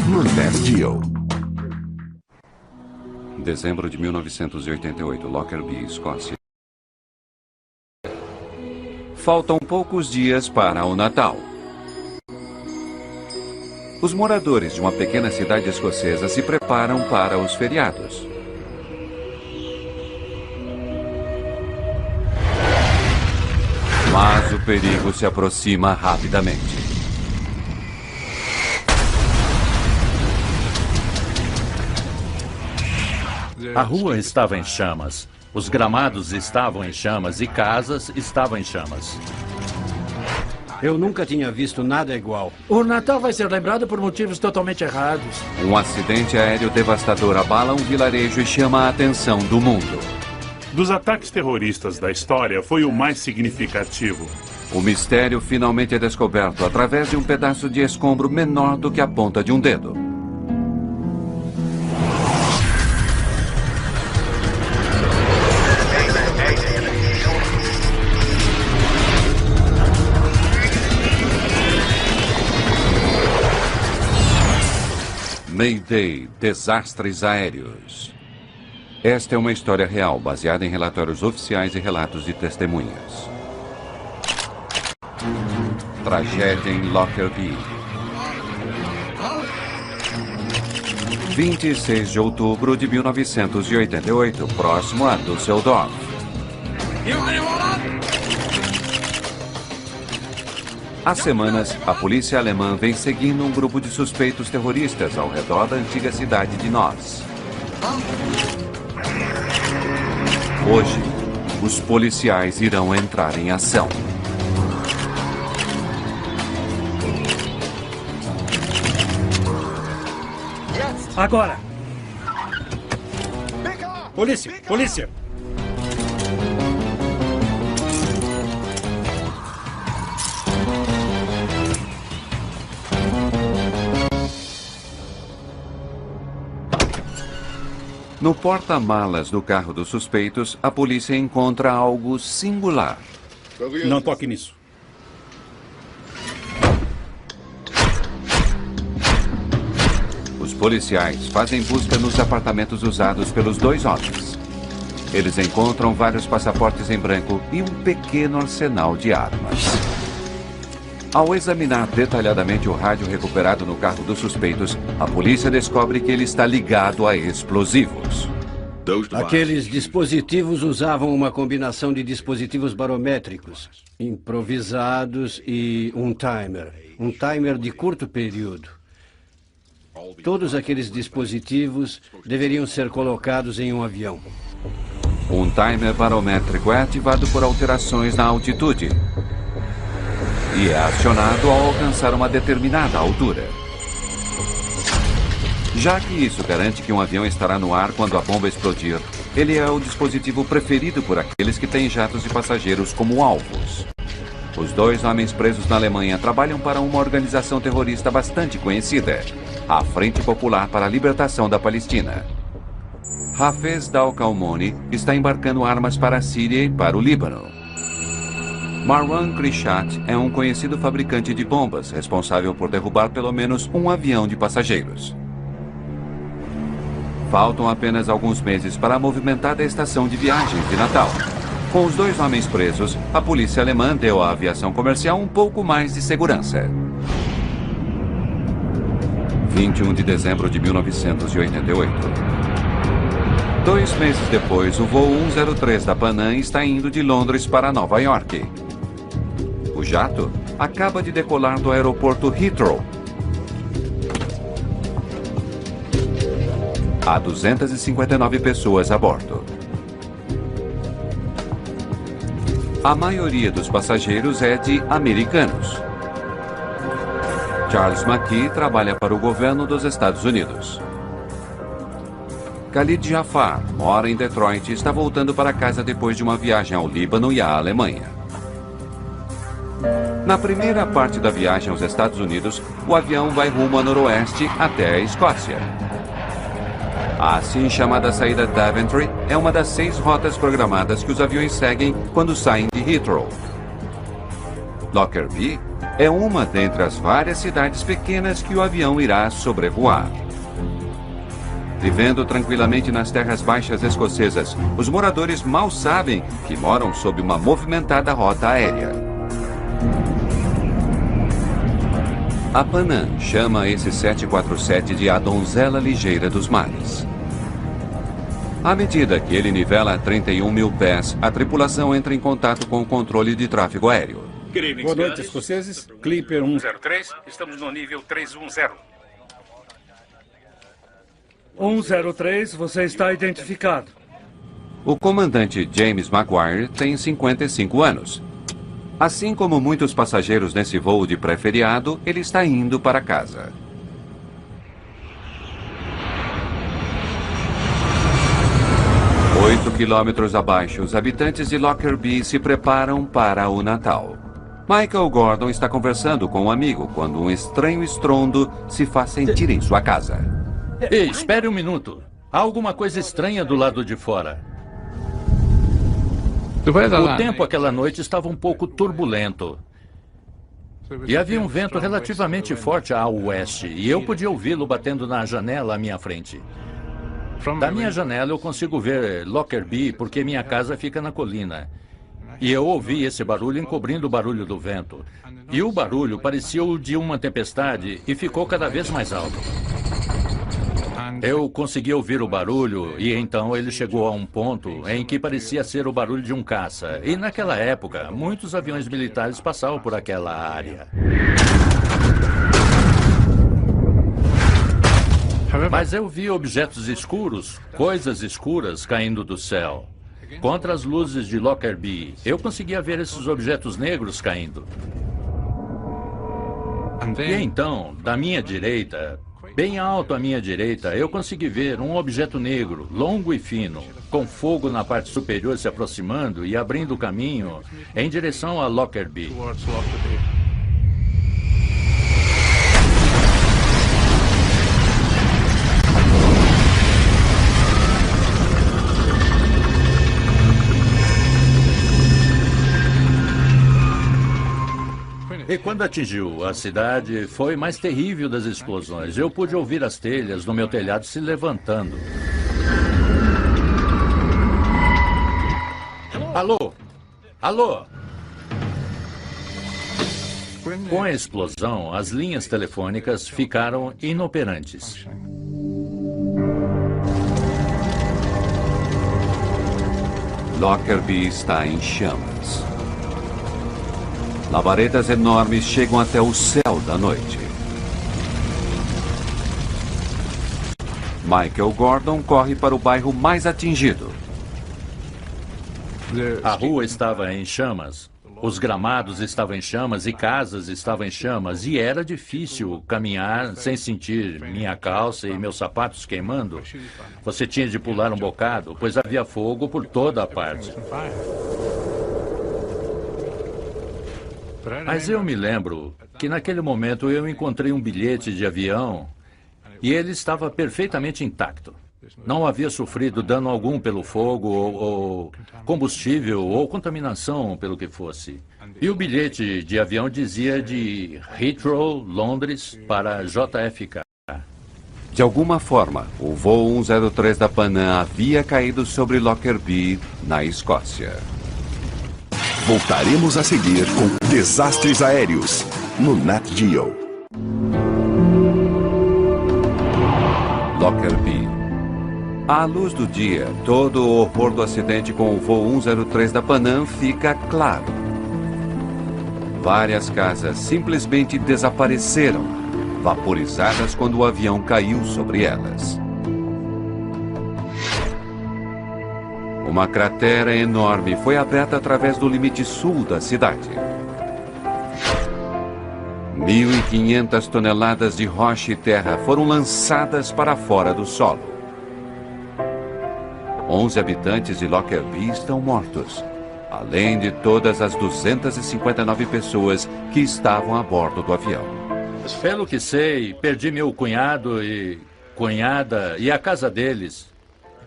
no Best Deal. Dezembro de 1988, Lockerbie, Escócia. Faltam poucos dias para o Natal. Os moradores de uma pequena cidade escocesa se preparam para os feriados. Mas o perigo se aproxima rapidamente. A rua estava em chamas, os gramados estavam em chamas e casas estavam em chamas. Eu nunca tinha visto nada igual. O Natal vai ser lembrado por motivos totalmente errados. Um acidente aéreo devastador abala um vilarejo e chama a atenção do mundo. Dos ataques terroristas da história, foi o mais significativo. O mistério finalmente é descoberto através de um pedaço de escombro menor do que a ponta de um dedo. Mayday, desastres aéreos. Esta é uma história real, baseada em relatórios oficiais e relatos de testemunhas. Tragédia em Lockerbie. 26 de outubro de 1988, próximo a Düsseldorf. Há semanas, a polícia alemã vem seguindo um grupo de suspeitos terroristas ao redor da antiga cidade de Nós. Hoje, os policiais irão entrar em ação. Agora! Polícia! Polícia! No porta-malas do carro dos suspeitos, a polícia encontra algo singular. Não toque nisso. Os policiais fazem busca nos apartamentos usados pelos dois homens. Eles encontram vários passaportes em branco e um pequeno arsenal de armas. Ao examinar detalhadamente o rádio recuperado no carro dos suspeitos, a polícia descobre que ele está ligado a explosivos. Aqueles dispositivos usavam uma combinação de dispositivos barométricos, improvisados e um timer de curto período. Todos aqueles dispositivos deveriam ser colocados em um avião. Um timer barométrico é ativado por alterações na altitude e é acionado ao alcançar uma determinada altura. Já que isso garante que um avião estará no ar quando a bomba explodir, ele é o dispositivo preferido por aqueles que têm jatos de passageiros como alvos. Os dois homens presos na Alemanha trabalham para uma organização terrorista bastante conhecida, a Frente Popular para a Libertação da Palestina. Hafez Dal-Kalmoni está embarcando armas para a Síria e para o Líbano. Marwan Krishat é um conhecido fabricante de bombas, responsável por derrubar pelo menos um avião de passageiros. Faltam apenas alguns meses para a movimentada estação de viagens de Natal. Com os dois homens presos, a polícia alemã deu à aviação comercial um pouco mais de segurança. 21 de dezembro de 1988. 2 meses depois, o voo 103 da Pan Am está indo de Londres para Nova York. O jato acaba de decolar do aeroporto Heathrow. Há 259 pessoas a bordo. A maioria dos passageiros é de americanos. Charles McKee trabalha para o governo dos Estados Unidos. Khalid Jafar mora em Detroit e está voltando para casa depois de uma viagem ao Líbano e à Alemanha. Na primeira parte da viagem aos Estados Unidos, o avião vai rumo a noroeste até a Escócia. A assim chamada saída Daventry é uma das 6 rotas programadas que os aviões seguem quando saem de Heathrow. Lockerbie é uma dentre as várias cidades pequenas que o avião irá sobrevoar. Vivendo tranquilamente nas terras baixas escocesas, os moradores mal sabem que moram sob uma movimentada rota aérea. A Pan Am chama esse 747 de a donzela ligeira dos mares. À medida que ele nivela a 31 mil pés, a tripulação entra em contato com o controle de tráfego aéreo. Boa noite, escoceses. Clipper 103, estamos no nível 310. 103, você está identificado. O comandante James Maguire tem 55 anos. Assim como muitos passageiros nesse voo de pré-feriado, ele está indo para casa. Oito quilômetros abaixo, os habitantes de Lockerbie se preparam para o Natal. Michael Gordon está conversando com um amigo quando um estranho estrondo se faz sentir em sua casa. Ei, espere um minuto. Há alguma coisa estranha do lado de fora. O tempo aquela noite estava um pouco turbulento. E havia um vento relativamente forte a oeste, e eu podia ouvi-lo batendo na janela à minha frente. Da minha janela eu consigo ver Lockerbie porque minha casa fica na colina. E eu ouvi esse barulho encobrindo o barulho do vento. E o barulho parecia o de uma tempestade e ficou cada vez mais alto. Eu consegui ouvir o barulho e então ele chegou a um ponto em que parecia ser o barulho de um caça. E naquela época, muitos aviões militares passavam por aquela área. Mas eu vi objetos escuros, coisas escuras caindo do céu. Contra as luzes de Lockerbie, eu conseguia ver esses objetos negros caindo. E então, da minha direita, bem alto à minha direita, eu consegui ver um objeto negro, longo e fino, com fogo na parte superior se aproximando e abrindo o caminho em direção a Lockerbie. E quando atingiu a cidade, foi mais terrível das explosões. Eu pude ouvir as telhas do meu telhado se levantando. Alô? Alô? Com a explosão, as linhas telefônicas ficaram inoperantes. Lockerbie está em chamas. Labaredas enormes chegam até o céu da noite. Michael Gordon corre para o bairro mais atingido. A rua estava em chamas, os gramados estavam em chamas e casas estavam em chamas. E era difícil caminhar sem sentir minha calça e meus sapatos queimando. Você tinha de pular um bocado, pois havia fogo por toda a parte. Mas eu me lembro que naquele momento eu encontrei um bilhete de avião e ele estava perfeitamente intacto. Não havia sofrido dano algum pelo fogo ou combustível ou contaminação pelo que fosse. E o bilhete de avião dizia de Heathrow, Londres, para JFK. De alguma forma, o voo 103 da Pan Am havia caído sobre Lockerbie, na Escócia. Voltaremos a seguir com Desastres Aéreos, no Nat Geo. Lockerbie. À luz do dia, todo o horror do acidente com o voo 103 da Pan Am fica claro. Várias casas simplesmente desapareceram, vaporizadas quando o avião caiu sobre elas. Uma cratera enorme foi aberta através do limite sul da cidade. 1.500 toneladas de rocha e terra foram lançadas para fora do solo. 11 habitantes de Lockerbie estão mortos, além de todas as 259 pessoas que estavam a bordo do avião. Pelo que sei, perdi meu cunhado e cunhada e a casa deles.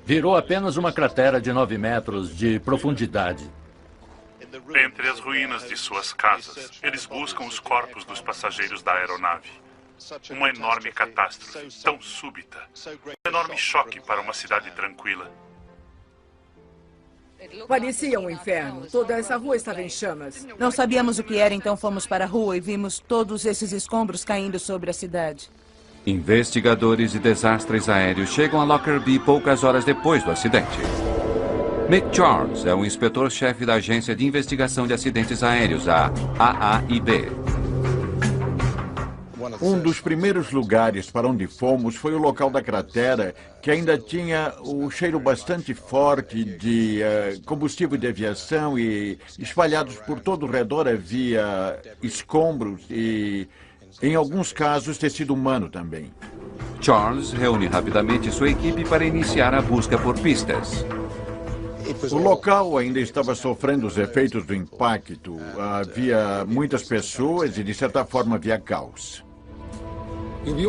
Virou apenas uma cratera de 9 metros de profundidade. Entre as ruínas de suas casas, eles buscam os corpos dos passageiros da aeronave. Uma enorme catástrofe, tão súbita. Um enorme choque para uma cidade tranquila. Parecia um inferno. Toda essa rua estava em chamas. Não sabíamos o que era, então fomos para a rua e vimos todos esses escombros caindo sobre a cidade. Investigadores de desastres aéreos chegam a Lockerbie poucas horas depois do acidente. Mick Charles é o inspetor-chefe da Agência de Investigação de Acidentes Aéreos, a AAIB. Um dos primeiros lugares para onde fomos foi o local da cratera, que ainda tinha o cheiro bastante forte de combustível de aviação e espalhados por todo o redor havia escombros e, em alguns casos, tecido humano também. Charles reúne rapidamente sua equipe para iniciar a busca por pistas. O local ainda estava sofrendo os efeitos do impacto. Havia muitas pessoas e, de certa forma, havia caos.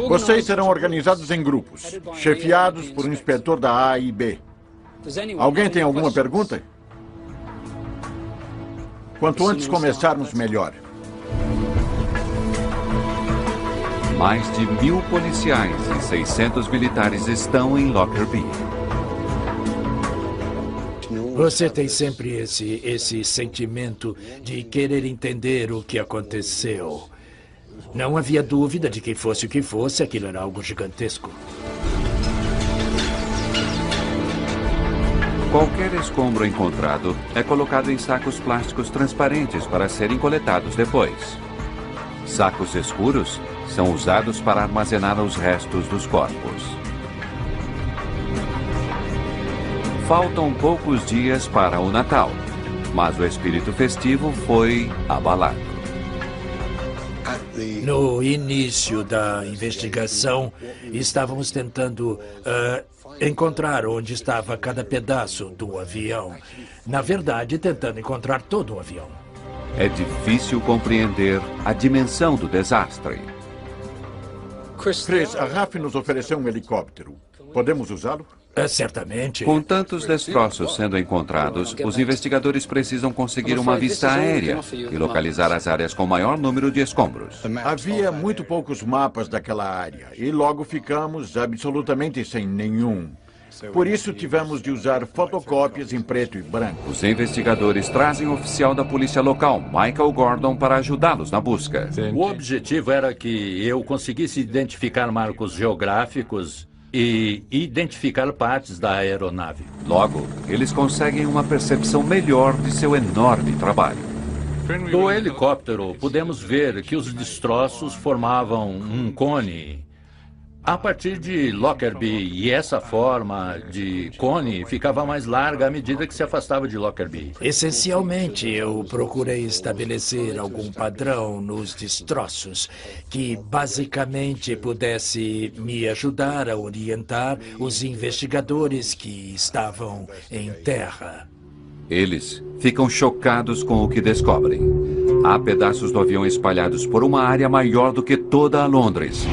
Vocês serão organizados em grupos, chefiados por um inspetor da AAIB. Alguém tem alguma pergunta? Quanto antes começarmos, melhor. Mais de 1000 policiais e 600 militares estão em Lockerbie. Você tem sempre esse sentimento de querer entender o que aconteceu. Não havia dúvida de que fosse o que fosse, aquilo era algo gigantesco. Qualquer escombro encontrado é colocado em sacos plásticos transparentes para serem coletados depois. Sacos escuros são usados para armazenar os restos dos corpos. Faltam poucos dias para o Natal, mas o espírito festivo foi abalado. No início da investigação, estávamos tentando encontrar onde estava cada pedaço do avião. Na verdade, tentando encontrar todo o avião. É difícil compreender a dimensão do desastre. Chris, a RAF nos ofereceu um helicóptero. Podemos usá-lo? Certamente. Com tantos destroços sendo encontrados, os investigadores precisam conseguir uma vista aérea e localizar as áreas com maior número de escombros. Havia muito poucos mapas daquela área e logo ficamos absolutamente sem nenhum. Por isso tivemos de usar fotocópias em preto e branco. Os investigadores trazem o oficial da polícia local, Michael Gordon, para ajudá-los na busca. O objetivo era que eu conseguisse identificar marcos geográficos e identificar partes da aeronave. Logo, eles conseguem uma percepção melhor de seu enorme trabalho. Do helicóptero, pudemos ver que os destroços formavam um cone a partir de Lockerbie, e essa forma de cone ficava mais larga à medida que se afastava de Lockerbie. Essencialmente, eu procurei estabelecer algum padrão nos destroços que basicamente pudesse me ajudar a orientar os investigadores que estavam em terra. Eles ficam chocados com o que descobrem. Há pedaços do avião espalhados por uma área maior do que toda a Londres.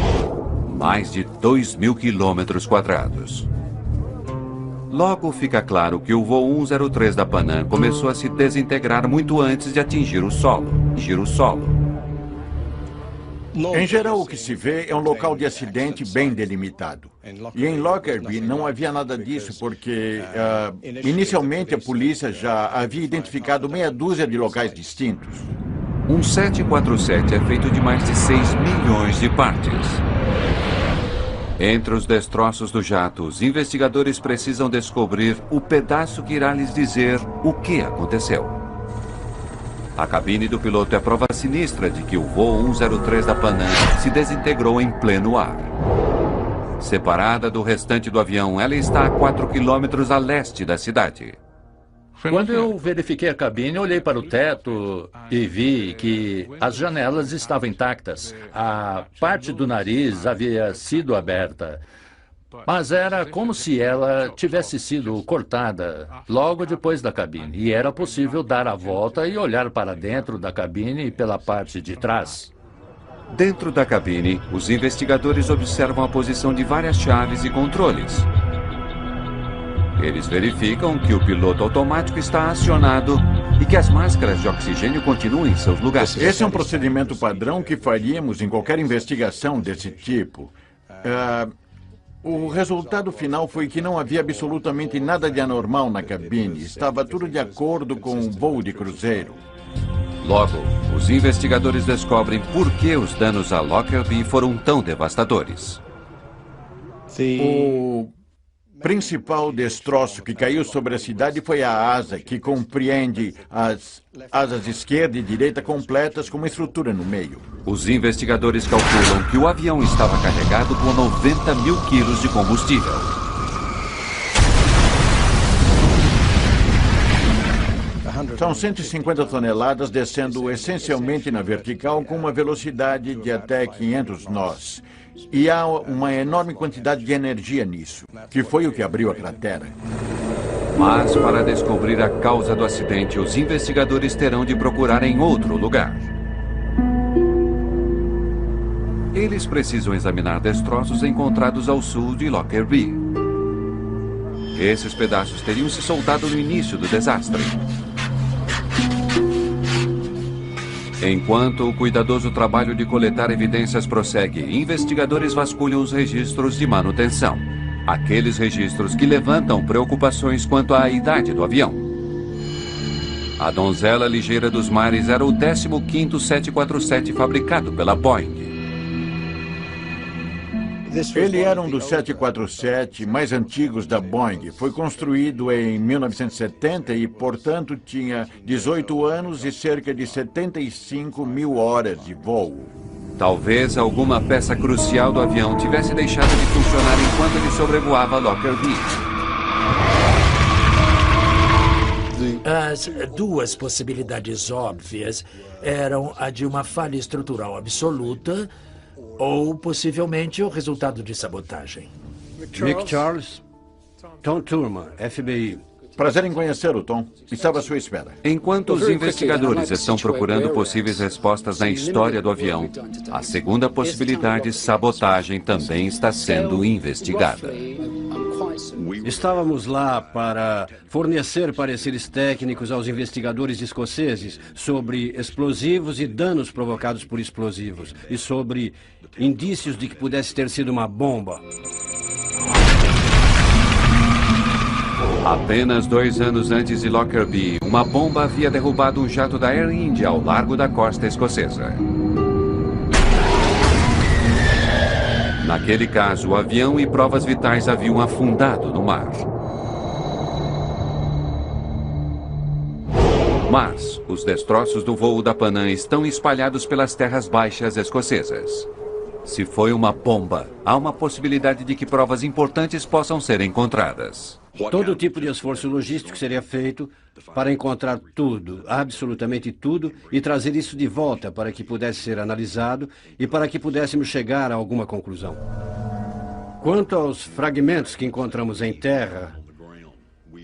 Mais de 2.000 quilômetros quadrados. Logo fica claro que o voo 103 da Pan Am começou a se desintegrar muito antes de atingir o solo. Em geral, o que se vê é um local de acidente bem delimitado. E em Lockerbie não havia nada disso porque, inicialmente, a polícia já havia identificado meia dúzia de locais distintos. Um 747 é feito de mais de 6 milhões de partes. Entre os destroços do jato, os investigadores precisam descobrir o pedaço que irá lhes dizer o que aconteceu. A cabine do piloto é prova sinistra de que o voo 103 da Pan Am se desintegrou em pleno ar. Separada do restante do avião, ela está a 4 quilômetros a leste da cidade. Quando eu verifiquei a cabine, olhei para o teto e vi que as janelas estavam intactas. A parte do nariz havia sido aberta, mas era como se ela tivesse sido cortada logo depois da cabine. E era possível dar a volta e olhar para dentro da cabine pela parte de trás. Dentro da cabine, os investigadores observam a posição de várias chaves e controles. Eles verificam que o piloto automático está acionado e que as máscaras de oxigênio continuam em seus lugares. Esse é um procedimento padrão que faríamos em qualquer investigação desse tipo. O resultado final foi que não havia absolutamente nada de anormal na cabine. Estava tudo de acordo com um voo de cruzeiro. Logo, os investigadores descobrem por que os danos a Lockerbie foram tão devastadores. O principal destroço que caiu sobre a cidade foi a asa, que compreende as asas esquerda e direita completas com uma estrutura no meio. Os investigadores calculam que o avião estava carregado com 90 mil quilos de combustível. São 150 toneladas descendo essencialmente na vertical com uma velocidade de até 500 nós. E há uma enorme quantidade de energia nisso, que foi o que abriu a cratera. Mas para descobrir a causa do acidente, os investigadores terão de procurar em outro lugar. Eles precisam examinar destroços encontrados ao sul de Lockerbie. Esses pedaços teriam se soltado no início do desastre. Enquanto o cuidadoso trabalho de coletar evidências prossegue, investigadores vasculham os registros de manutenção. Aqueles registros que levantam preocupações quanto à idade do avião. A Donzela Ligeira dos Mares era o 15º 747 fabricado pela Boeing. Ele era um dos 747 mais antigos da Boeing. Foi construído em 1970 e, portanto, tinha 18 anos e cerca de 75 mil horas de voo. Talvez alguma peça crucial do avião tivesse deixado de funcionar enquanto ele sobrevoava Lockerbie. As duas possibilidades óbvias eram a de uma falha estrutural absoluta ou, possivelmente, o resultado de sabotagem. Rick Charles, Tom Thurman, FBI. Prazer em conhecê-lo, Tom. Estava à sua espera. Enquanto os investigadores estão procurando possíveis respostas na história do avião, a segunda possibilidade, sabotagem, também está sendo investigada. Estávamos lá para fornecer pareceres técnicos aos investigadores escoceses sobre explosivos e danos provocados por explosivos e sobre indícios de que pudesse ter sido uma bomba. Apenas 2 anos antes de Lockerbie, uma bomba havia derrubado um jato da Air India ao largo da costa escocesa. Naquele caso, o avião e provas vitais haviam afundado no mar. Mas os destroços do voo da Panam estão espalhados pelas terras baixas escocesas. Se foi uma bomba, há uma possibilidade de que provas importantes possam ser encontradas. Todo tipo de esforço logístico seria feito para encontrar tudo, absolutamente tudo, e trazer isso de volta para que pudesse ser analisado e para que pudéssemos chegar a alguma conclusão. Quanto aos fragmentos que encontramos em terra,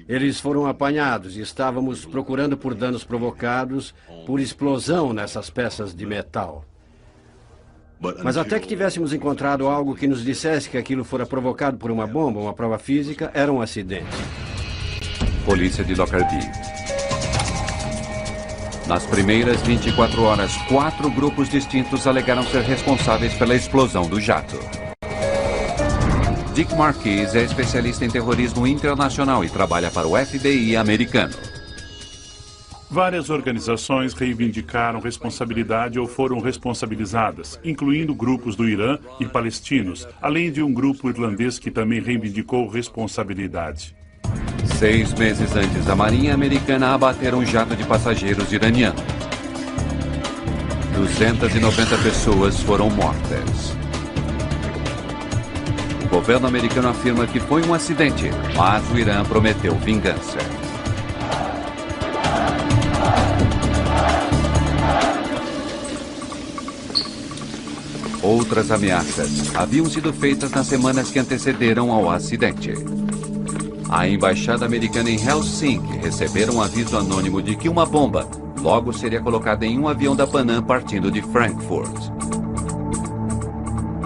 eles foram apanhados e estávamos procurando por danos provocados por explosão nessas peças de metal. Mas até que tivéssemos encontrado algo que nos dissesse que aquilo fora provocado por uma bomba, uma prova física, era um acidente. Polícia de Lockerbie. Nas primeiras 24 horas, 4 grupos distintos alegaram ser responsáveis pela explosão do jato. Dick Marquis é especialista em terrorismo internacional e trabalha para o FBI americano. Várias organizações reivindicaram responsabilidade ou foram responsabilizadas, incluindo grupos do Irã e palestinos, além de um grupo irlandês que também reivindicou responsabilidade. 6 meses antes, a Marinha Americana abateu um jato de passageiros iraniano. 290 pessoas foram mortas. O governo americano afirma que foi um acidente, mas o Irã prometeu vingança. Outras ameaças haviam sido feitas nas semanas que antecederam ao acidente. A embaixada americana em Helsinki recebeu um aviso anônimo de que uma bomba logo seria colocada em um avião da Panam partindo de Frankfurt.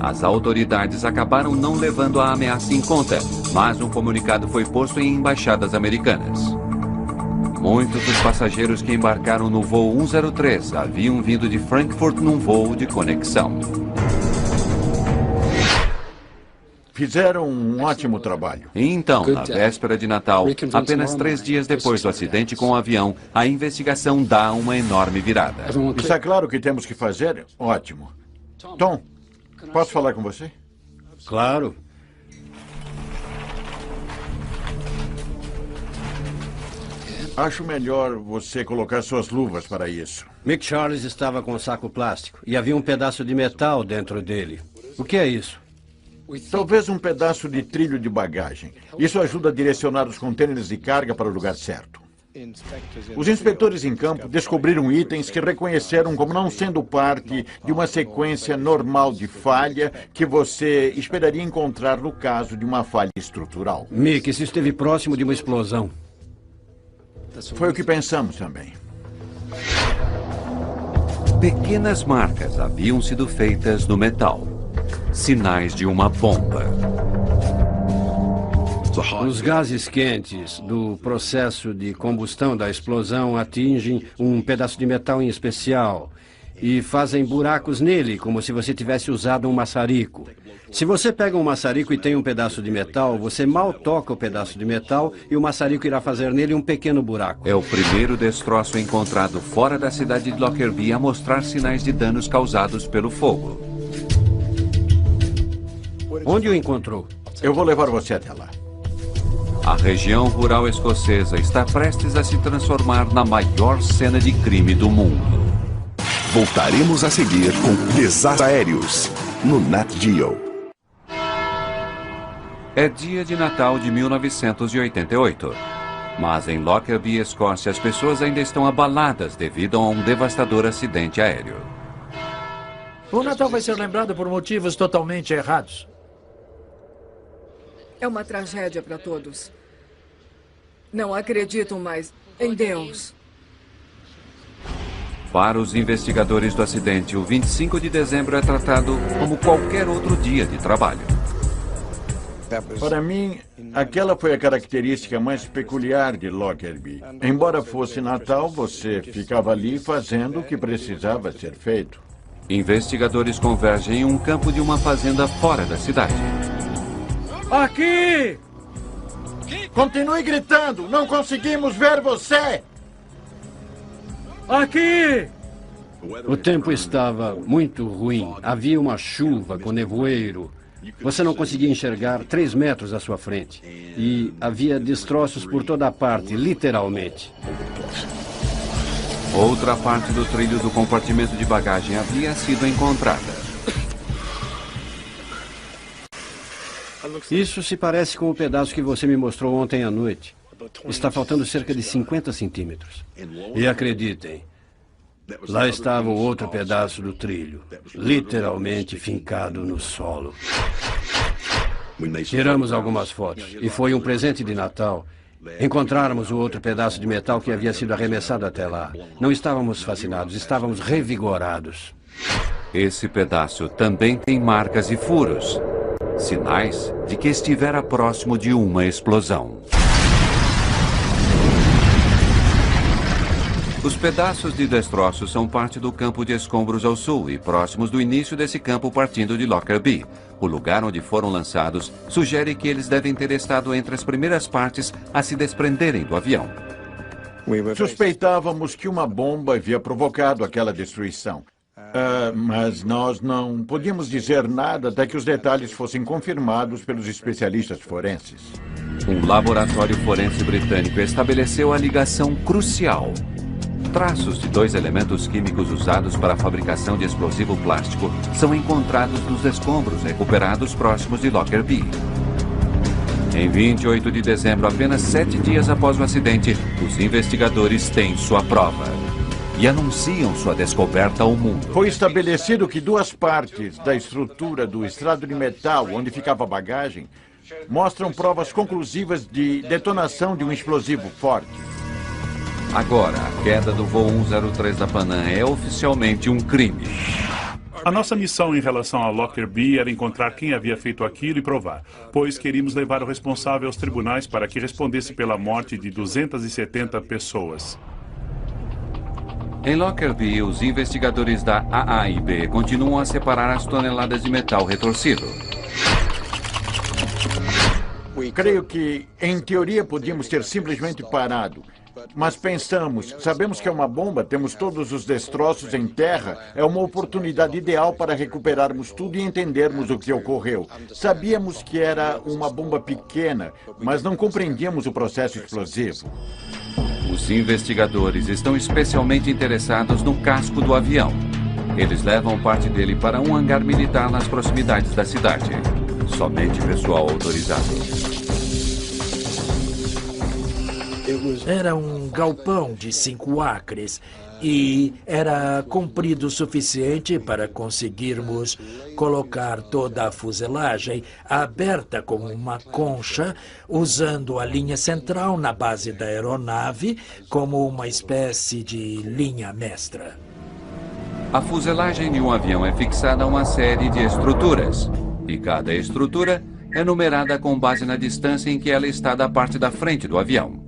As autoridades acabaram não levando a ameaça em conta, mas um comunicado foi posto em embaixadas americanas. Muitos dos passageiros que embarcaram no voo 103 haviam vindo de Frankfurt num voo de conexão. Fizeram um ótimo trabalho. Então, na véspera de Natal, apenas 3 dias depois do acidente com o avião, a investigação dá uma enorme virada. Está claro o que temos que fazer? Ótimo. Tom, posso falar com você? Claro. Acho melhor você colocar suas luvas para isso. Mick Charles estava com um saco plástico e havia um pedaço de metal dentro dele. O que é isso? Talvez um pedaço de trilho de bagagem. Isso ajuda a direcionar os contêineres de carga para o lugar certo. Os inspetores em campo descobriram itens que reconheceram como não sendo parte de uma sequência normal de falha que você esperaria encontrar no caso de uma falha estrutural. Mick, isso esteve próximo de uma explosão. Foi o que pensamos também. Pequenas marcas haviam sido feitas no metal. Sinais de uma bomba. Os gases quentes do processo de combustão da explosão atingem um pedaço de metal em especial e fazem buracos nele, como se você tivesse usado um maçarico. Se você pega um maçarico e tem um pedaço de metal, você mal toca o pedaço de metal e o maçarico irá fazer nele um pequeno buraco. É o primeiro destroço encontrado fora da cidade de Lockerbie a mostrar sinais de danos causados pelo fogo. Onde o encontrou? Eu vou levar você até lá. A região rural escocesa está prestes a se transformar na maior cena de crime do mundo. Voltaremos a seguir com Desastres Aéreos, no Nat Geo. É dia de Natal de 1988. Mas em Lockerbie, Escócia, as pessoas ainda estão abaladas devido a um devastador acidente aéreo. O Natal vai ser lembrado por motivos totalmente errados. É uma tragédia para todos. Não acreditam mais em Deus. Para os investigadores do acidente, o 25 de dezembro é tratado como qualquer outro dia de trabalho. Para mim, aquela foi a característica mais peculiar de Lockerbie. Embora fosse Natal, você ficava ali fazendo o que precisava ser feito. Investigadores convergem em um campo de uma fazenda fora da cidade. Aqui! Continue gritando! Não conseguimos ver você! Aqui! O tempo estava muito ruim. Havia uma chuva com nevoeiro. Você não conseguia enxergar 3 metros à sua frente. E havia destroços por toda parte, literalmente. Outra parte do trilho do compartimento de bagagem havia sido encontrada. Isso se parece com o pedaço que você me mostrou ontem à noite. Está faltando cerca de 50 centímetros. E acreditem, lá estava o outro pedaço do trilho, literalmente fincado no solo. Tiramos algumas fotos e foi um presente de Natal. Encontrarmos o outro pedaço de metal que havia sido arremessado até lá. Não estávamos fascinados, estávamos revigorados. Esse pedaço também tem marcas e furos. Sinais de que estivera próximo de uma explosão. Os pedaços de destroços são parte do campo de escombros ao sul e próximos do início desse campo partindo de Lockerbie. O lugar onde foram lançados sugere que eles devem ter estado entre as primeiras partes a se desprenderem do avião. Suspeitávamos que uma bomba havia provocado aquela destruição. Mas nós não podíamos dizer nada até que os detalhes fossem confirmados pelos especialistas forenses. Um laboratório forense britânico estabeleceu a ligação crucial. Traços de 2 elementos químicos usados para a fabricação de explosivo plástico são encontrados nos escombros recuperados próximos de Lockerbie. Em 28 de dezembro, apenas 7 dias após o acidente, os investigadores têm sua prova e anunciam sua descoberta ao mundo. Foi estabelecido que 2 partes da estrutura do estrado de metal onde ficava a bagagem mostram provas conclusivas de detonação de um explosivo forte. Agora, a queda do voo 103 da Panam é oficialmente um crime. A nossa missão em relação a Lockerbie era encontrar quem havia feito aquilo e provar, pois queríamos levar o responsável aos tribunais para que respondesse pela morte de 270 pessoas. Em Lockerbie, os investigadores da AAIB continuam a separar as toneladas de metal retorcido. Creio que, em teoria, podíamos ter simplesmente parado. Mas pensamos, sabemos que é uma bomba, temos todos os destroços em terra, é uma oportunidade ideal para recuperarmos tudo e entendermos o que ocorreu. Sabíamos que era uma bomba pequena, mas não compreendíamos o processo explosivo. Os investigadores estão especialmente interessados no casco do avião. Eles levam parte dele para um hangar militar nas proximidades da cidade. Somente pessoal autorizado. Era um galpão de 5 acres e era comprido o suficiente para conseguirmos colocar toda a fuselagem aberta como uma concha, usando a linha central na base da aeronave como uma espécie de linha mestra. A fuselagem de um avião é fixada a uma série de estruturas, e cada estrutura é numerada com base na distância em que ela está da parte da frente do avião.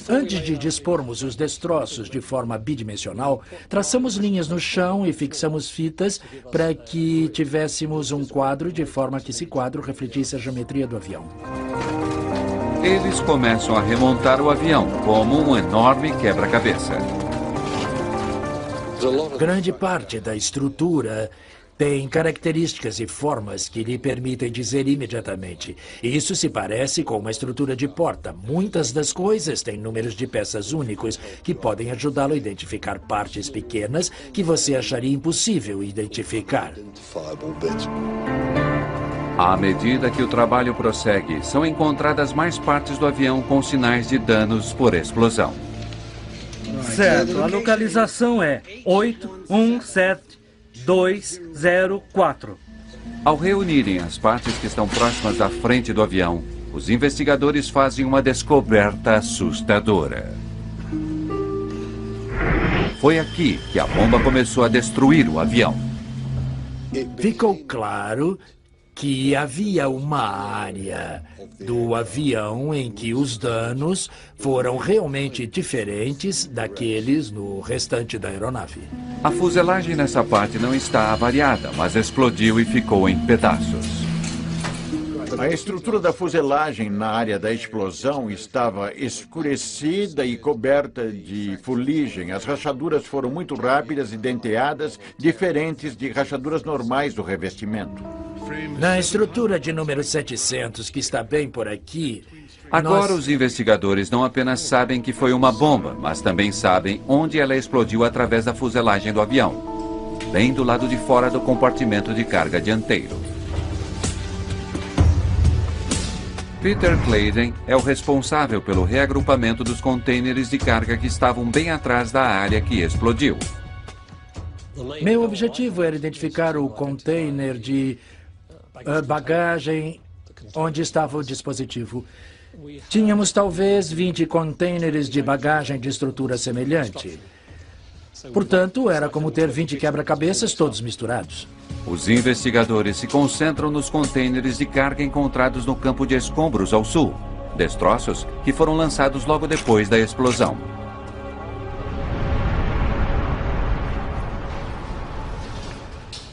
Antes de dispormos os destroços de forma bidimensional, traçamos linhas no chão e fixamos fitas para que tivéssemos um quadro de forma que esse quadro refletisse a geometria do avião. Eles começam a remontar o avião como um enorme quebra-cabeça. Grande parte da estrutura tem características e formas que lhe permitem dizer imediatamente: isso se parece com uma estrutura de porta. Muitas das coisas têm números de peças únicos que podem ajudá-lo a identificar partes pequenas que você acharia impossível identificar. À medida que o trabalho prossegue, são encontradas mais partes do avião com sinais de danos por explosão. Certo, a localização é 817-204. Ao reunirem as partes que estão próximas da frente do avião, os investigadores fazem uma descoberta assustadora. Foi aqui que a bomba começou a destruir o avião. Ficou claro que havia uma área do avião em que os danos foram realmente diferentes daqueles no restante da aeronave. A fuselagem nessa parte não está avariada, mas explodiu e ficou em pedaços. A estrutura da fuselagem na área da explosão estava escurecida e coberta de fuligem. As rachaduras foram muito rápidas e denteadas, diferentes de rachaduras normais do revestimento. Na estrutura de número 700, que está bem por aqui... Agora os investigadores não apenas sabem que foi uma bomba, mas também sabem onde ela explodiu através da fuselagem do avião, bem do lado de fora do compartimento de carga dianteiro. Peter Claydon é o responsável pelo reagrupamento dos contêineres de carga que estavam bem atrás da área que explodiu. Meu objetivo era identificar o container de bagagem onde estava o dispositivo. Tínhamos talvez 20 contêineres de bagagem de estrutura semelhante. Portanto, era como ter 20 quebra-cabeças todos misturados. Os investigadores se concentram nos contêineres de carga encontrados no campo de escombros ao sul, destroços que foram lançados logo depois da explosão.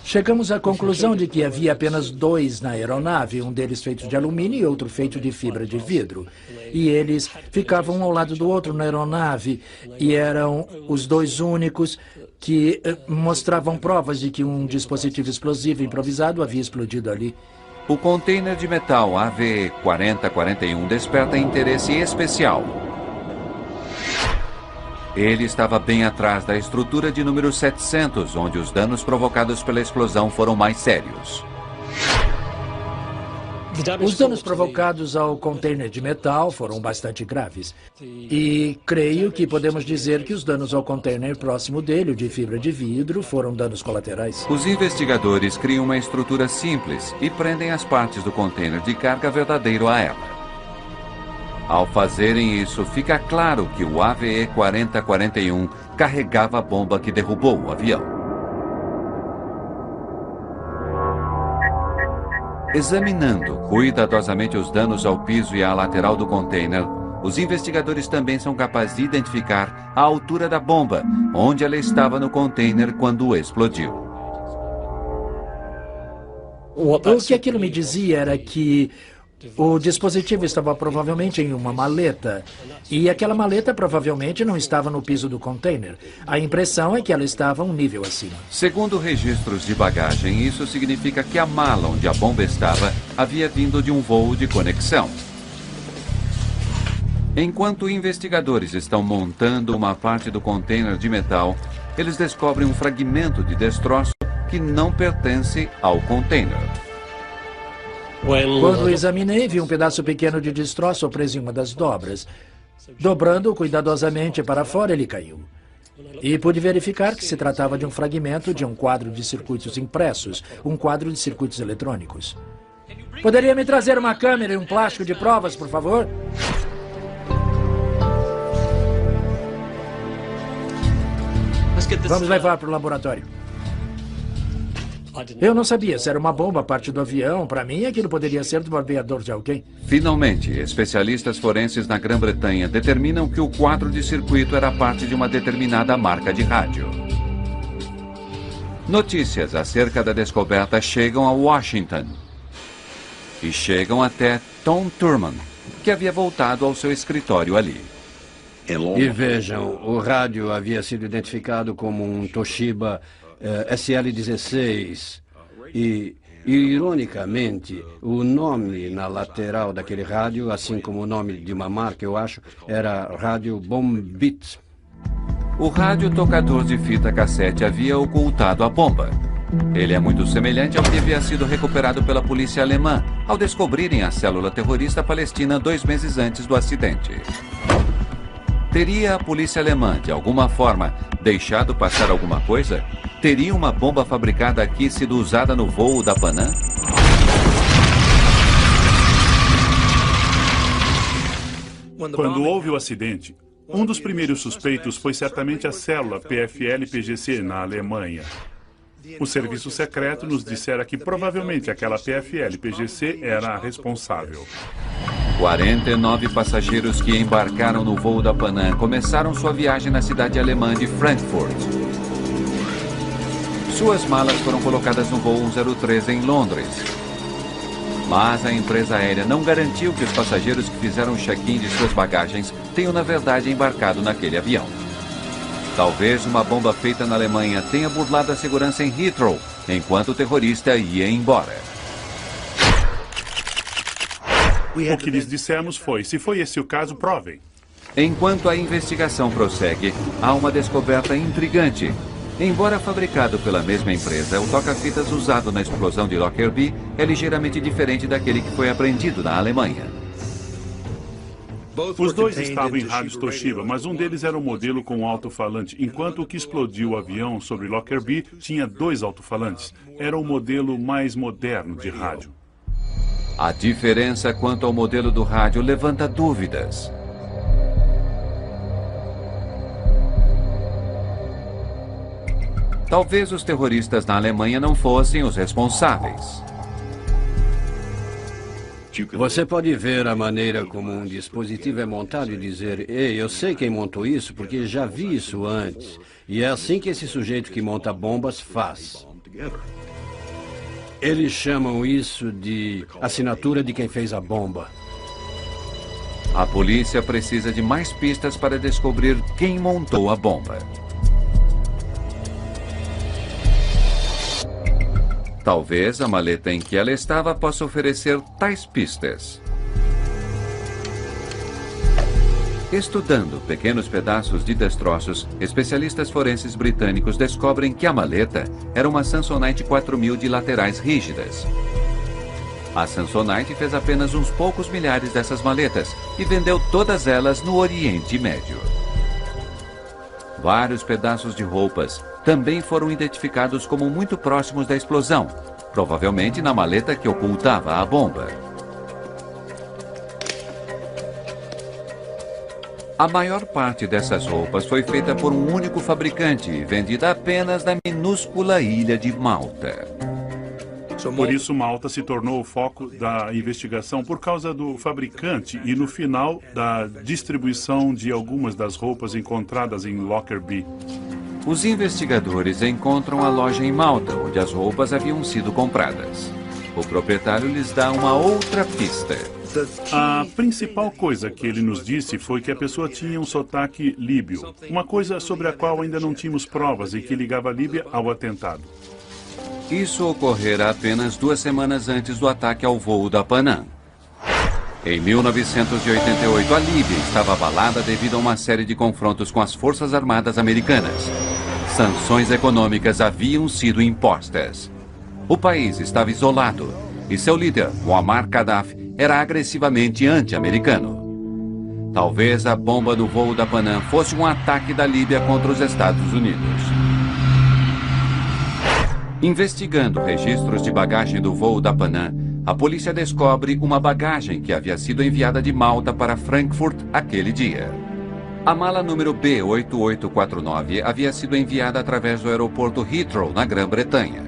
Chegamos à conclusão de que havia apenas 2 na aeronave, um deles feito de alumínio e outro feito de fibra de vidro. E eles ficavam um ao lado do outro na aeronave e eram os 2 únicos que mostravam provas de que um dispositivo explosivo improvisado havia explodido ali. O container de metal AVE-4041 desperta interesse especial. Ele estava bem atrás da estrutura de número 700, onde os danos provocados pela explosão foram mais sérios. Os danos provocados ao container de metal foram bastante graves. E creio que podemos dizer que os danos ao container próximo dele, o de fibra de vidro, foram danos colaterais. Os investigadores criam uma estrutura simples e prendem as partes do container de carga verdadeiro a ela. Ao fazerem isso, fica claro que o AVE-4041 carregava a bomba que derrubou o avião. Examinando cuidadosamente os danos ao piso e à lateral do container, os investigadores também são capazes de identificar a altura da bomba, onde ela estava no container quando explodiu. O que aquilo me dizia era que o dispositivo estava provavelmente em uma maleta, e aquela maleta provavelmente não estava no piso do container. A impressão é que ela estava um nível acima. Segundo registros de bagagem, isso significa que a mala onde a bomba estava havia vindo de um voo de conexão. Enquanto investigadores estão montando uma parte do container de metal, eles descobrem um fragmento de destroço que não pertence ao container. Quando examinei, vi um pedaço pequeno de destroço preso em uma das dobras. Dobrando cuidadosamente para fora, ele caiu. E pude verificar que se tratava de um fragmento de um quadro de circuitos impressos, um quadro de circuitos eletrônicos. Poderia me trazer uma câmera e um plástico de provas, por favor? Vamos levar para o laboratório. Eu não sabia se era uma bomba parte do avião. Para mim, aquilo poderia ser do barbeador de alguém. Finalmente, especialistas forenses na Grã-Bretanha determinam que o quadro de circuito era parte de uma determinada marca de rádio. Notícias acerca da descoberta chegam a Washington. E chegam até Tom Thurman, que havia voltado ao seu escritório ali. E vejam, o rádio havia sido identificado como um Toshiba SL-16 e, ironicamente, o nome na lateral daquele rádio, assim como o nome de uma marca, eu acho, era Rádio Bombit. O rádio tocador de fita cassete havia ocultado a bomba. Ele é muito semelhante ao que havia sido recuperado pela polícia alemã ao descobrirem a célula terrorista palestina 2 meses antes do acidente. Teria a polícia alemã, de alguma forma, deixado passar alguma coisa? Teria uma bomba fabricada aqui sido usada no voo da Panam? Quando houve o acidente, um dos primeiros suspeitos foi certamente a célula PFL-PGC na Alemanha. O serviço secreto nos dissera que provavelmente aquela PFL-PGC era a responsável. 49 passageiros que embarcaram no voo da Panam começaram sua viagem na cidade alemã de Frankfurt. Suas malas foram colocadas no voo 103 em Londres. Mas a empresa aérea não garantiu que os passageiros que fizeram o check-in de suas bagagens tenham, na verdade, embarcado naquele avião. Talvez uma bomba feita na Alemanha tenha burlado a segurança em Heathrow, enquanto o terrorista ia embora. O que lhes dissemos foi, se foi esse o caso, provem. Enquanto a investigação prossegue, há uma descoberta intrigante. Embora fabricado pela mesma empresa, o toca-fitas usado na explosão de Lockerbie é ligeiramente diferente daquele que foi apreendido na Alemanha. Os dois estavam em rádios Toshiba, mas um deles era um modelo com alto-falante, enquanto o que explodiu o avião sobre Lockerbie tinha 2 alto-falantes. Era o modelo mais moderno de rádio. A diferença quanto ao modelo do rádio levanta dúvidas. Talvez os terroristas na Alemanha não fossem os responsáveis. Você pode ver a maneira como um dispositivo é montado e dizer: ei, eu sei quem montou isso porque já vi isso antes. E é assim que esse sujeito que monta bombas faz. Eles chamam isso de assinatura de quem fez a bomba. A polícia precisa de mais pistas para descobrir quem montou a bomba. Talvez a maleta em que ela estava possa oferecer tais pistas. Estudando pequenos pedaços de destroços, especialistas forenses britânicos descobrem que a maleta era uma Samsonite 4000 de laterais rígidas. A Samsonite fez apenas uns poucos milhares dessas maletas e vendeu todas elas no Oriente Médio. Vários pedaços de roupas também foram identificados como muito próximos da explosão, provavelmente na maleta que ocultava a bomba. A maior parte dessas roupas foi feita por um único fabricante e vendida apenas na minúscula ilha de Malta. Por isso, Malta se tornou o foco da investigação por causa do fabricante e, no final, da distribuição de algumas das roupas encontradas em Lockerbie. Os investigadores encontram a loja em Malta, onde as roupas haviam sido compradas. O proprietário lhes dá uma outra pista. A principal coisa que ele nos disse foi que a pessoa tinha um sotaque líbio, uma coisa sobre a qual ainda não tínhamos provas e que ligava a Líbia ao atentado. Isso ocorrera apenas 2 semanas antes do ataque ao voo da Panam. Em 1988, a Líbia estava abalada devido a uma série de confrontos com as Forças Armadas Americanas. Sanções econômicas haviam sido impostas. O país estava isolado e seu líder, Muammar Gaddafi, era agressivamente anti-americano. Talvez a bomba do voo da Panam fosse um ataque da Líbia contra os Estados Unidos. Investigando registros de bagagem do voo da Panam, a polícia descobre uma bagagem que havia sido enviada de Malta para Frankfurt aquele dia. A mala número B8849 havia sido enviada através do aeroporto Heathrow, na Grã-Bretanha.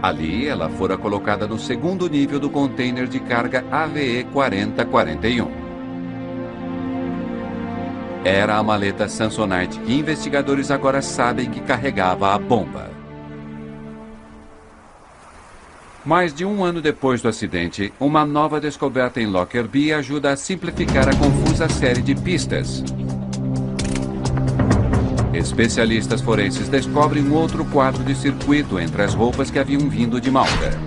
Ali, ela fora colocada no segundo nível do container de carga AVE 4041. Era a maleta Samsonite que investigadores agora sabem que carregava a bomba. Mais de 1 ano depois do acidente, uma nova descoberta em Lockerbie ajuda a simplificar a confusa série de pistas. Especialistas forenses descobrem um outro quadro de circuito entre as roupas que haviam vindo de Malta.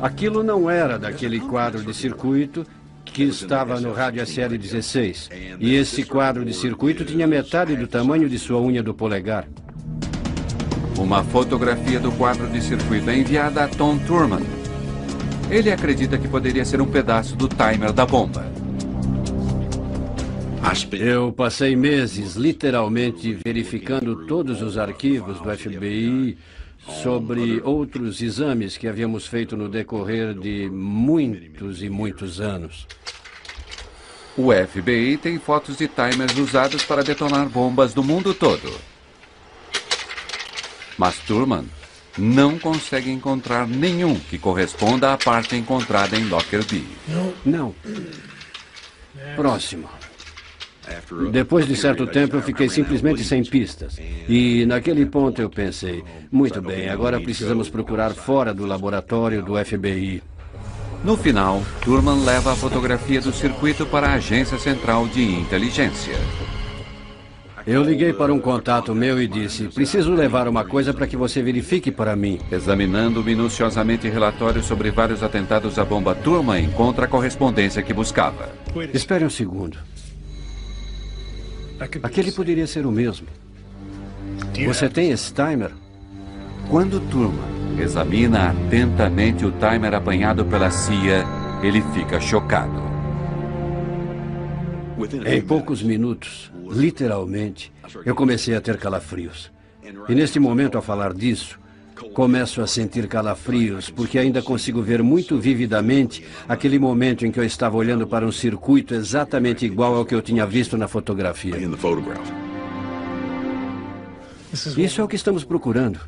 Aquilo não era daquele quadro de circuito que estava no rádio SL-16. E esse quadro de circuito tinha metade do tamanho de sua unha do polegar. Uma fotografia do quadro de circuito é enviada a Tom Thurman. Ele acredita que poderia ser um pedaço do timer da bomba. Eu passei meses, literalmente, verificando todos os arquivos do FBI sobre outros exames que havíamos feito no decorrer de muitos e muitos anos. O FBI tem fotos de timers usados para detonar bombas do mundo todo. Mas Thurman não consegue encontrar nenhum que corresponda à parte encontrada em Lockerbie. Não. Próximo. Depois de certo tempo, eu fiquei simplesmente sem pistas. E naquele ponto eu pensei, muito bem, agora precisamos procurar fora do laboratório do FBI. No final, Thurman leva a fotografia do circuito para a Agência Central de Inteligência. Eu liguei para um contato meu e disse, preciso levar uma coisa para que você verifique para mim. Examinando minuciosamente relatórios sobre vários atentados à bomba, Thurman encontra a correspondência que buscava. Espere um segundo. Aquele poderia ser o mesmo. Você tem esse timer? Quando Thurman examina atentamente o timer apanhado pela CIA, ele fica chocado. Em poucos minutos, literalmente, eu comecei a ter calafrios. E neste momento, ao falar disso, começo a sentir calafrios, porque ainda consigo ver muito vividamente aquele momento em que eu estava olhando para um circuito exatamente igual ao que eu tinha visto na fotografia. Isso é o que estamos procurando.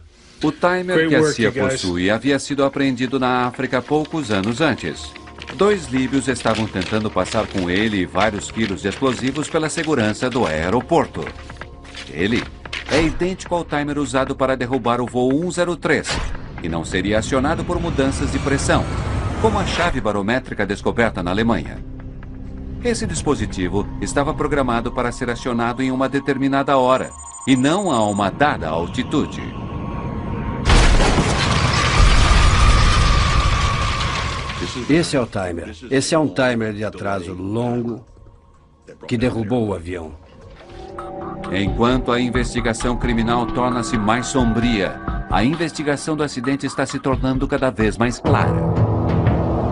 O timer que a CIA possui havia sido apreendido na África poucos anos antes. 2 líbios estavam tentando passar com ele vários quilos de explosivos pela segurança do aeroporto. Ele é idêntico ao timer usado para derrubar o voo 103 e não seria acionado por mudanças de pressão, como a chave barométrica descoberta na Alemanha. Esse dispositivo estava programado para ser acionado em uma determinada hora e não a uma dada altitude. Esse é o timer. Esse é um timer de atraso longo que derrubou o avião. Enquanto a investigação criminal torna-se mais sombria, a investigação do acidente está se tornando cada vez mais clara.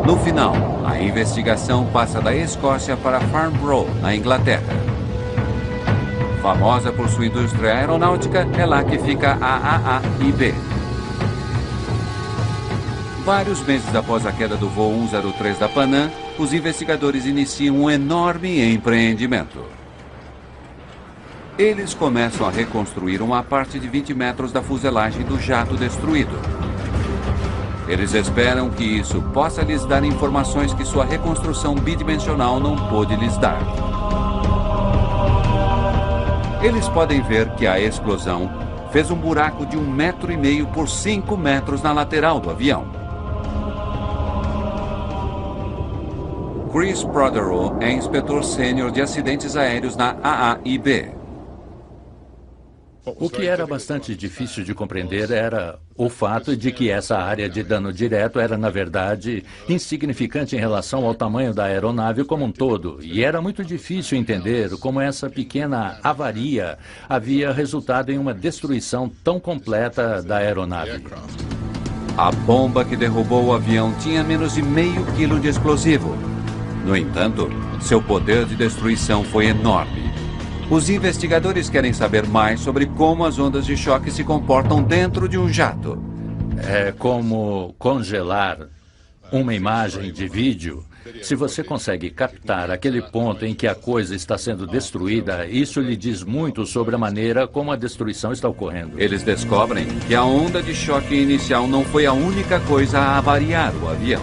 No final, a investigação passa da Escócia para Farnborough, na Inglaterra. Famosa por sua indústria aeronáutica, é lá que fica a AAIB. Vários meses após a queda do voo 103 da Panam, os investigadores iniciam um enorme empreendimento. Eles começam a reconstruir uma parte de 20 metros da fuselagem do jato destruído. Eles esperam que isso possa lhes dar informações que sua reconstrução bidimensional não pôde lhes dar. Eles podem ver que a explosão fez um buraco de 1,5 metro por 5 metros na lateral do avião. Chris Prothero é inspetor sênior de acidentes aéreos na AAIB. O que era bastante difícil de compreender era o fato de que essa área de dano direto era, na verdade, insignificante em relação ao tamanho da aeronave como um todo. E era muito difícil entender como essa pequena avaria havia resultado em uma destruição tão completa da aeronave. A bomba que derrubou o avião tinha menos de meio quilo de explosivo. No entanto, seu poder de destruição foi enorme. Os investigadores querem saber mais sobre como as ondas de choque se comportam dentro de um jato. É como congelar uma imagem de vídeo. Se você consegue captar aquele ponto em que a coisa está sendo destruída, isso lhe diz muito sobre a maneira como a destruição está ocorrendo. Eles descobrem que a onda de choque inicial não foi a única coisa a avariar o avião.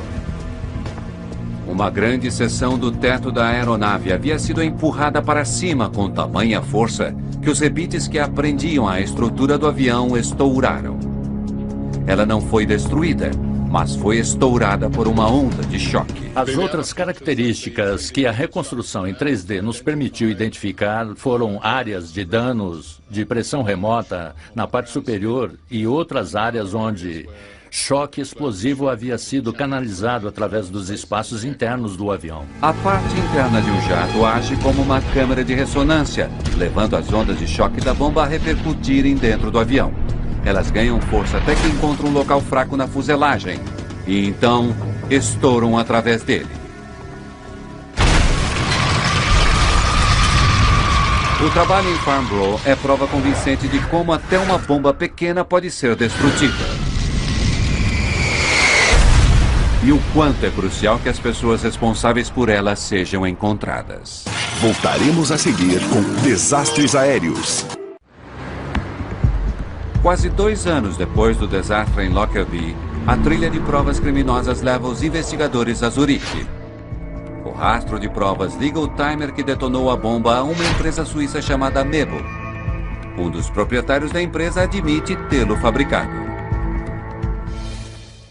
Uma grande seção do teto da aeronave havia sido empurrada para cima com tamanha força que os rebites que prendiam a estrutura do avião estouraram. Ela não foi destruída, mas foi estourada por uma onda de choque. As outras características que a reconstrução em 3D nos permitiu identificar foram áreas de danos de pressão remota na parte superior e outras áreas onde choque explosivo havia sido canalizado através dos espaços internos do avião. A parte interna de um jato age como uma câmara de ressonância, levando as ondas de choque da bomba a repercutirem dentro do avião. Elas ganham força até que encontram um local fraco na fuselagem e então estouram através dele. O trabalho em Farnborough é prova convincente de como até uma bomba pequena pode ser destrutiva. E o quanto é crucial que as pessoas responsáveis por ela sejam encontradas. Voltaremos a seguir com Desastres Aéreos. Quase 2 anos depois do desastre em Lockerbie, a trilha de provas criminosas leva os investigadores a Zurique. O rastro de provas liga o timer que detonou a bomba a uma empresa suíça chamada Mebo. Um dos proprietários da empresa admite tê-lo fabricado.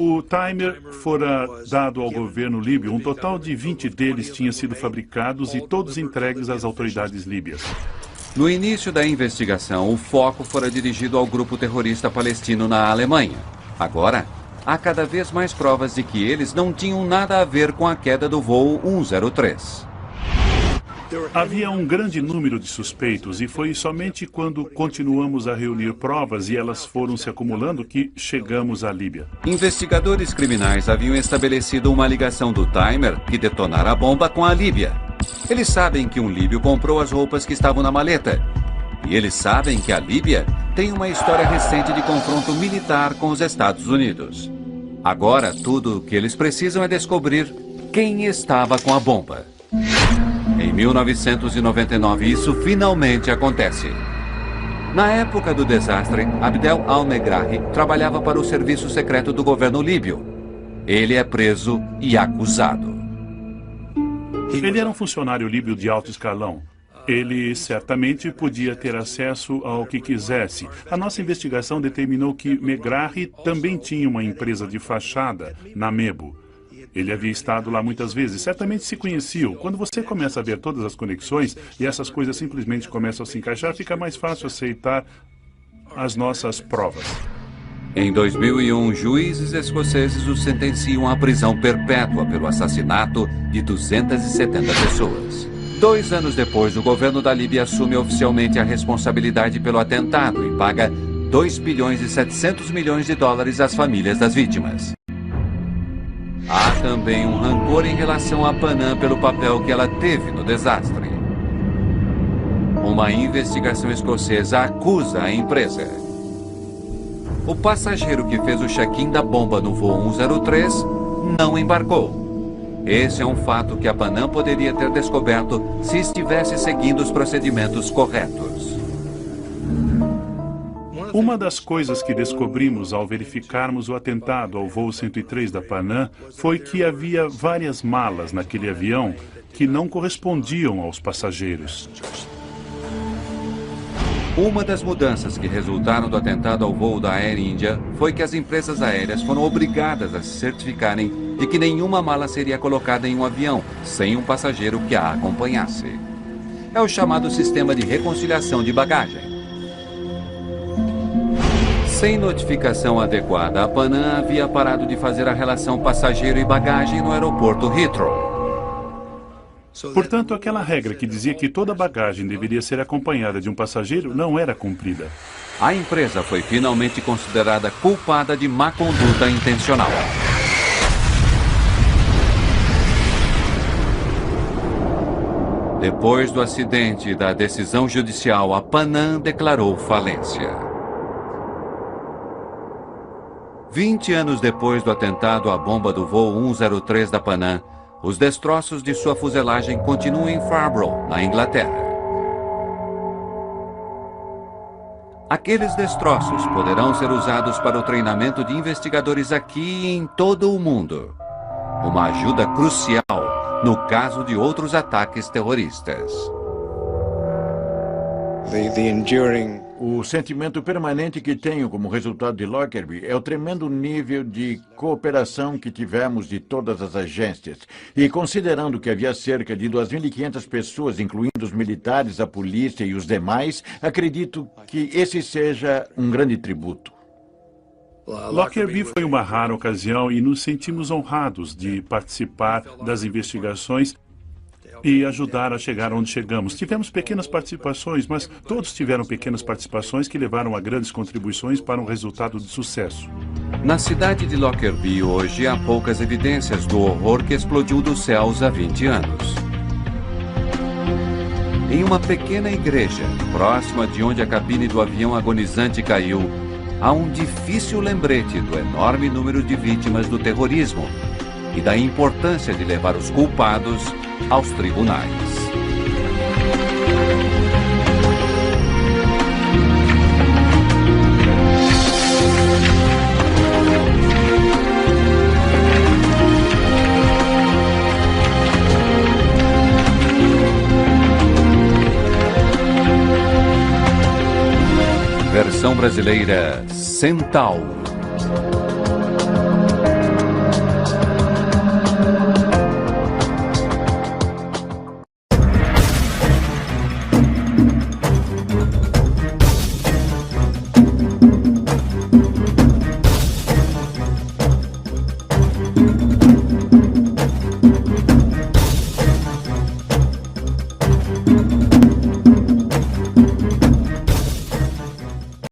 O timer fora dado ao governo líbio. Um total de 20 deles tinham sido fabricados e todos entregues às autoridades líbias. No início da investigação, o foco fora dirigido ao grupo terrorista palestino na Alemanha. Agora, há cada vez mais provas de que eles não tinham nada a ver com a queda do voo 103. Havia um grande número de suspeitos e foi somente quando continuamos a reunir provas e elas foram se acumulando que chegamos à Líbia. Investigadores criminais haviam estabelecido uma ligação do timer que detonara a bomba com a Líbia. Eles sabem que um líbio comprou as roupas que estavam na maleta. E eles sabem que a Líbia tem uma história recente de confronto militar com os Estados Unidos. Agora, tudo o que eles precisam é descobrir quem estava com a bomba. Em 1999, isso finalmente acontece. Na época do desastre, Abdel al-Megrahi trabalhava para o serviço secreto do governo líbio. Ele é preso e acusado. Ele era um funcionário líbio de alto escalão. Ele certamente podia ter acesso ao que quisesse. A nossa investigação determinou que Megrahi também tinha uma empresa de fachada na Mebo. Ele havia estado lá muitas vezes, certamente se conheciam. Quando você começa a ver todas as conexões e essas coisas simplesmente começam a se encaixar, fica mais fácil aceitar as nossas provas. Em 2001, juízes escoceses o sentenciam à prisão perpétua pelo assassinato de 270 pessoas. 2 anos depois, o governo da Líbia assume oficialmente a responsabilidade pelo atentado e paga 2 bilhões e 700 milhões de dólares às famílias das vítimas. Há também um rancor em relação a Panam pelo papel que ela teve no desastre. Uma investigação escocesa acusa a empresa. O passageiro que fez o check-in da bomba no voo 103 não embarcou. Esse é um fato que a Panam poderia ter descoberto se estivesse seguindo os procedimentos corretos. Uma das coisas que descobrimos ao verificarmos o atentado ao voo 103 da Panam foi que havia várias malas naquele avião que não correspondiam aos passageiros. Uma das mudanças que resultaram do atentado ao voo da Air India foi que as empresas aéreas foram obrigadas a se certificarem de que nenhuma mala seria colocada em um avião sem um passageiro que a acompanhasse. É o chamado sistema de reconciliação de bagagem. Sem notificação adequada, a Panam havia parado de fazer a relação passageiro e bagagem no aeroporto Heathrow. Portanto, aquela regra que dizia que toda bagagem deveria ser acompanhada de um passageiro não era cumprida. A empresa foi finalmente considerada culpada de má conduta intencional. Depois do acidente e da decisão judicial, a Panam declarou falência. 20 anos depois do atentado à bomba do voo 103 da Panam, os destroços de sua fuselagem continuam em Farnborough, na Inglaterra. Aqueles destroços poderão ser usados para o treinamento de investigadores aqui e em todo o mundo. Uma ajuda crucial no caso de outros ataques terroristas. O sentimento permanente que tenho como resultado de Lockerbie é o tremendo nível de cooperação que tivemos de todas as agências. E considerando que havia cerca de 2.500 pessoas, incluindo os militares, a polícia e os demais, acredito que esse seja um grande tributo. Lockerbie foi uma rara ocasião e nos sentimos honrados de participar das investigações e ajudar a chegar onde chegamos. Tivemos pequenas participações, mas todos tiveram pequenas participações que levaram a grandes contribuições para um resultado de sucesso. Na cidade de Lockerbie hoje há poucas evidências do horror que explodiu dos céus há 20 anos. Em uma pequena igreja, próxima de onde a cabine do avião agonizante caiu, há um difícil lembrete do enorme número de vítimas do terrorismo e da importância de levar os culpados aos tribunais. Versão brasileira Centauro.